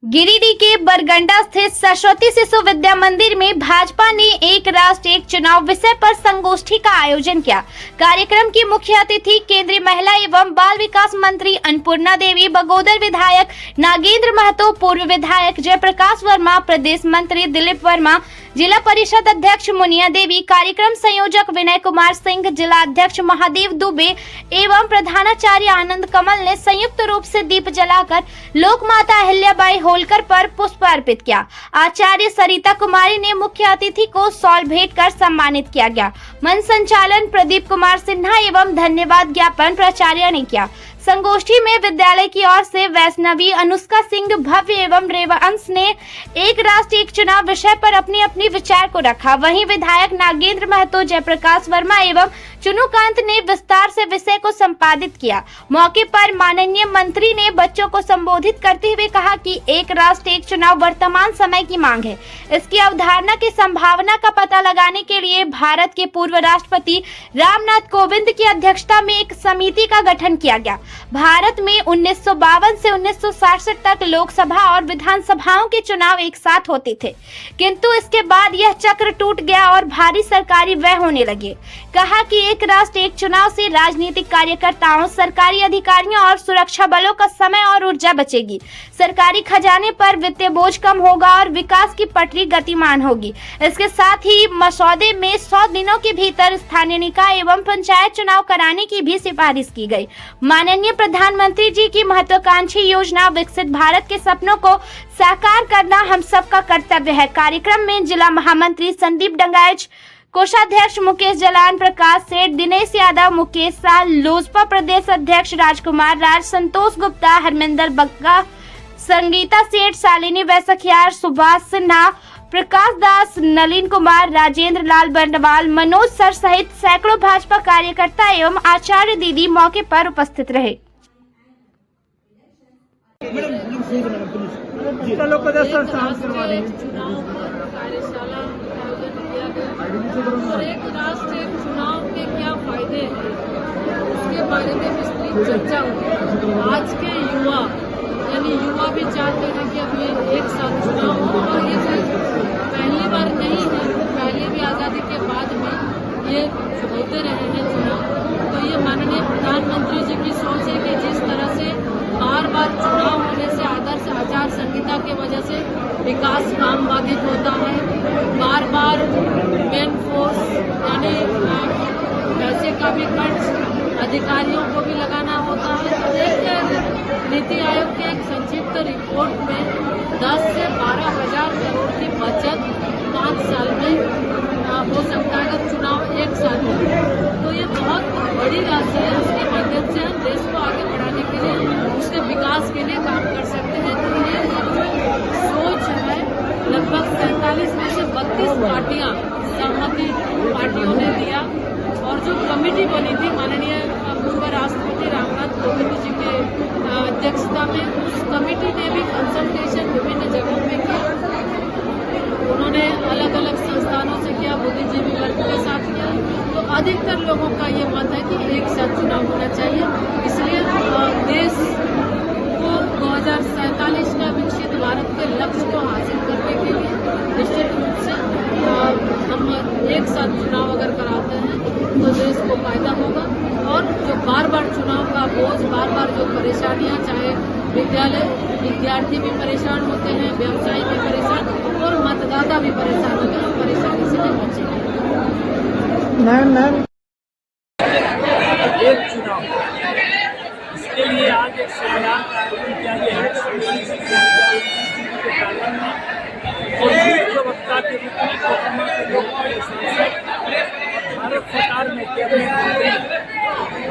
गिरिडीह के बरगंडा स्थित सरस्वती शिशु विद्या मंदिर में भाजपा ने एक राष्ट्र एक चुनाव विषय पर संगोष्ठी का आयोजन किया। कार्यक्रम की मुख्य अतिथि केंद्रीय महिला एवं बाल विकास मंत्री अन्नपूर्णा देवी, बगोदर विधायक नागेंद्र महतो, पूर्व विधायक जयप्रकाश वर्मा, प्रदेश मंत्री दिलीप वर्मा, जिला परिषद अध्यक्ष मुनिया देवी, कार्यक्रम संयोजक विनय कुमार सिंह, जिला अध्यक्ष महादेव दुबे एवं प्रधानाचार्य आनंद कमल ने संयुक्त रूप से दीप जलाकर लोक माता अहिल्याबाई होलकर पर पुष्प अर्पित किया। आचार्य सरिता कुमारी ने मुख्य अतिथि को शॉल भेंट कर सम्मानित किया गया। मंच संचालन प्रदीप कुमार सिन्हा एवं धन्यवाद ज्ञापन प्राचार्य ने किया। संगोष्ठी में विद्यालय की ओर से वैष्णवी, अनुष्का सिंह, भव्य एवं रेवांश ने एक राष्ट्र एक चुनाव विषय पर अपनी अपनी विचार को रखा। वहीं विधायक नागेंद्र महतो, जयप्रकाश वर्मा एवं चुनुकांत ने विस्तार से विषय को संपादित किया। मौके पर माननीय मंत्री ने बच्चों को संबोधित करते हुए कहा कि एक राष्ट्र एक चुनाव वर्तमान समय की मांग है। इसकी अवधारणा की संभावना का पता लगाने के लिए भारत के पूर्व राष्ट्रपति रामनाथ कोविंद की अध्यक्षता में एक समिति का गठन किया गया। भारत में 1952 से 1966 तक लोकसभा और विधानसभाओं के चुनाव एक साथ होते थे, किंतु इसके बाद यह चक्र टूट गया और भारी सरकारी व्यय होने लगे। कहा कि एक राष्ट्र एक चुनाव से राजनीतिक कार्यकर्ताओं, सरकारी अधिकारियों और सुरक्षा बलों का समय और ऊर्जा बचेगी। सरकारी खजाने पर वित्तीय बोझ कम होगा और विकास की पटरी गतिमान होगी। इसके साथ ही मसौदे में 100 दिनों के भीतर स्थानीय निकाय एवं पंचायत चुनाव कराने की भी सिफारिश की गई। माननीय प्रधानमंत्री जी की महत्वाकांक्षी योजना विकसित भारत के सपनों को साकार करना हम सबका कर्तव्य है। कार्यक्रम में जिला महामंत्री संदीप डंगाएच, कोषाध्यक्ष मुकेश जलान, प्रकाश सेठ, दिनेश यादव, मुकेश शाह, लोजपा प्रदेश अध्यक्ष राजकुमार राज, संतोष गुप्ता, हरमिंदर बग्गा, संगीता सेठ, शालिनी वैसखियार, सुभाष सिन्हा, प्रकाश दास, नलिन कुमार, राजेंद्र लाल बंडवाल, मनोज सर सहित सैकड़ों भाजपा कार्यकर्ता एवं आचार्य दीदी मौके पर उपस्थित रहे। और एक राष्ट्र एक चुनाव के क्या फायदे हैं उसके बारे में विस्तृत चर्चा हुई। आज के युवा भी चाहते हैं कि अब ये एक साथ चुनाव हो और ये पहली बार नहीं है, पहले भी आज़ादी के बाद में ये होते रहे हैं चुनाव। तो ये माननीय प्रधानमंत्री जी की सोच है कि जिस तरह से बार बार चुनाव होने से आदर्श आचार संहिता की वजह से विकास काम बाधित होता है, बार बार मेन फोर्स यानी पैसे का भी खर्च अधिकारियों को भी लगाना होता है। तो एक नीति आयोग के एक संक्षिप्त रिपोर्ट में 10 से 12 हजार करोड़ की बचत 5 साल में हो सकता है अगर चुनाव एक साथ हो। तो ये बहुत बड़ी राशि है, उसके माध्यम से हम देश को आगे बढ़ाने के लिए, उसके विकास के लिए काम कर सकते हैं। तो ये जो सोच है, लगभग 47 में से 32 पार्टियां सहमति पार्टियों ने दिया और जो कमेटी बनी थी माननीय पूर्व राष्ट्रपति रामनाथ कोविंद जी के अध्यक्षता में, उस कमेटी ने भी कंसल्टेशन विभिन्न जगहों में किया। उन्होंने अलग अलग संस्थानों से किया, बुद्धिजीवी वर्ग के साथ किया। तो अधिकतर लोगों का ये मत है कि एक साथ चुनाव होना चाहिए। इसलिए देश को 2047 का विकसित भारत के लक्ष्य को हासिल करने के लिए निश्चित रूप से हम एक साथ चुनाव अगर कराते हैं तो देश को फायदा होगा। और जो बार बार चुनाव का बोझ, बार बार जो परेशानियां, चाहे विद्यार्थी भी परेशान होते हैं, व्यवसायी भी परेशान और मतदाता भी परेशान होते हैं, परेशानी से नहीं बचेंगे। एक चुनाव, इसके लिए आज एक सेमिनार का आयोजन किया गया है और मुख्य वक्ता के रूप में भारत सरकार में कैबिनेट मंत्री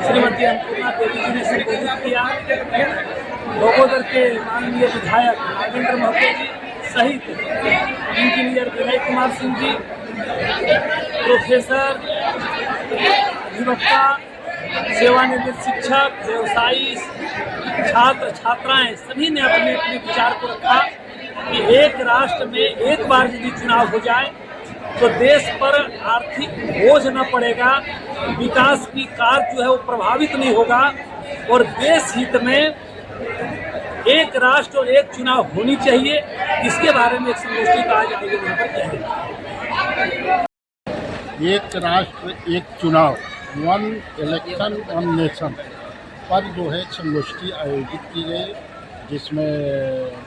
श्रीमती अन्नपूर्णा देवी जी ने संबोधित किया। बगोदर के माननीय विधायक नागेंद्र महतो जी सहित इंजीनियर विनय कुमार सिंह जी, प्रोफेसर, अधिवक्ता, सेवानिवृत्त शिक्षक, व्यवसायी, छात्र छात्राएं सभी ने अपने अपने विचार को रखा कि एक राष्ट्र में एक बार यदि चुनाव हो जाए तो देश पर आर्थिक बोझ न पड़ेगा, विकास की कार्य जो है वो प्रभावित नहीं होगा और देश हित में एक राष्ट्र और एक चुनाव होनी चाहिए, इसके बारे में एक संगोष्ठी का आज आयोजन यहाँ पर किया गया। एक राष्ट्र एक चुनाव, वन इलेक्शन वन नेशन पर जो है संगोष्ठी आयोजित की गई, जिसमें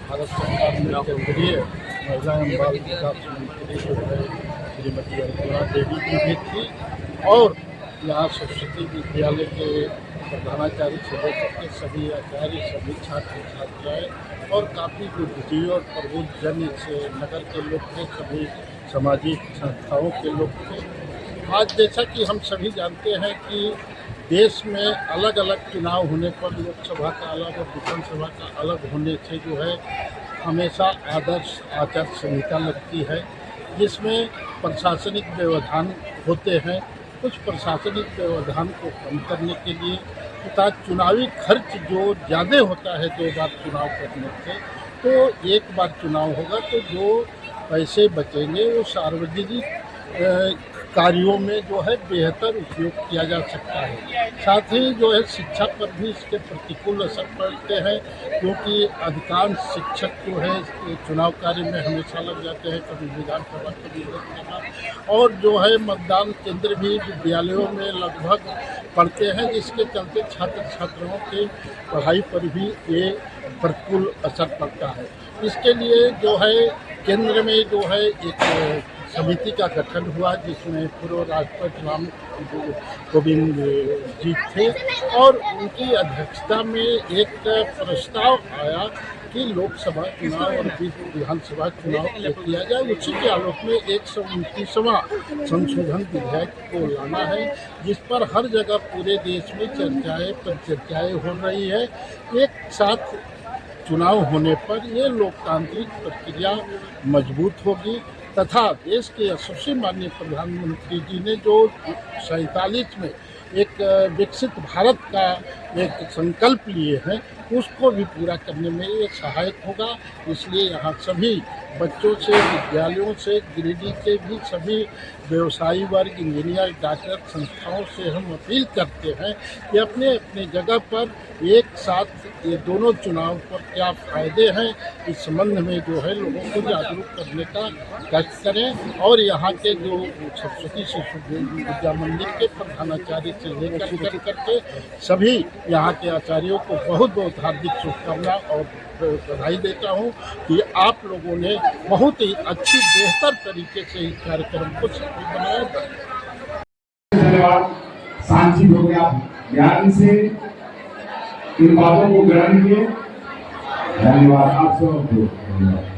भारत सरकार में केंद्रीय महिला एवं बाल विकास मंत्री जो है श्रीमती अर्चना देवी जी भी थी, और यहाँ सरस्वती विद्यालय के प्रधानाचार्य से लेकर के सभी आचार्य, सभी छात्र छात्राएँ और काफ़ी बुद्धिजीवी और प्रबुद्ध जन से नगर के लोग थे, सभी सामाजिक संस्थाओं के लोग थे। आज जैसा कि हम सभी जानते हैं कि देश में अलग अलग चुनाव होने पर लोकसभा का अलग और विधानसभा का अलग होने से जो है हमेशा आदर्श आचार संहिता लगती है, जिसमें प्रशासनिक व्यवधान होते हैं। कुछ प्रशासनिक व्यवधान को कम करने के लिए तथा चुनावी खर्च जो ज़्यादा होता है 2 बार चुनाव करने से, तो एक बार चुनाव होगा तो जो पैसे बचेंगे वो सार्वजनिक कार्यों में जो है बेहतर उपयोग किया जा सकता है। साथ ही जो है शिक्षा पर भी इसके प्रतिकूल असर पड़ते हैं, क्योंकि अधिकांश शिक्षक जो है चुनाव कार्य में हमेशा लग जाते हैं, कभी विधानसभा कभी लोकसभा, और जो है मतदान केंद्र भी विद्यालयों में लगभग पड़ते हैं, जिसके चलते छात्र छात्राओं के पढ़ाई पर भी ये प्रतिकूल असर पड़ता है। इसके लिए जो है केंद्र में जो है एक समिति का गठन हुआ, जिसमें पूर्व राष्ट्रपति राम कोविंद जी थे, और उनकी अध्यक्षता में एक प्रस्ताव आया कि लोकसभा चुनाव और विधानसभा चुनाव किया जाए। उसी के आलोक में 129वां संशोधन विधेयक को लाना है, जिस पर हर जगह पूरे देश में चर्चाएं हो रही है। एक साथ चुनाव होने पर ये लोकतांत्रिक प्रक्रिया मजबूत होगी तथा देश के यशस्वी माननीय प्रधानमंत्री जी ने जो 47 में एक विकसित भारत का एक संकल्प लिए हैं, उसको भी पूरा करने में ये सहायक होगा। इसलिए यहाँ सभी बच्चों से, विद्यालयों से, गिरिडीह के भी सभी व्यवसायी वर्ग, इंजीनियर, डॉक्टर संस्थाओं से हम अपील करते हैं कि अपने अपने जगह पर एक साथ ये दोनों चुनाव पर क्या फ़ायदे हैं, इस संबंध में जो है लोगों को जागरूक करने का कष्ट करें। और यहाँ के जो सरस्वती शिशु विद्या मंदिर के प्रधानाचार्य से लेकर करके सभी यहाँ के आचार्यों को बहुत बहुत हार्दिक शुभकामना और बधाई देता हूँ कि आप लोगों ने बहुत ही अच्छी बेहतर तरीके से इस कार्यक्रम को सफल बनाया। धन्यवाद। सांची हो गया ज्ञान से इन बातों को ग्रहण किए। धन्यवाद आप सबको।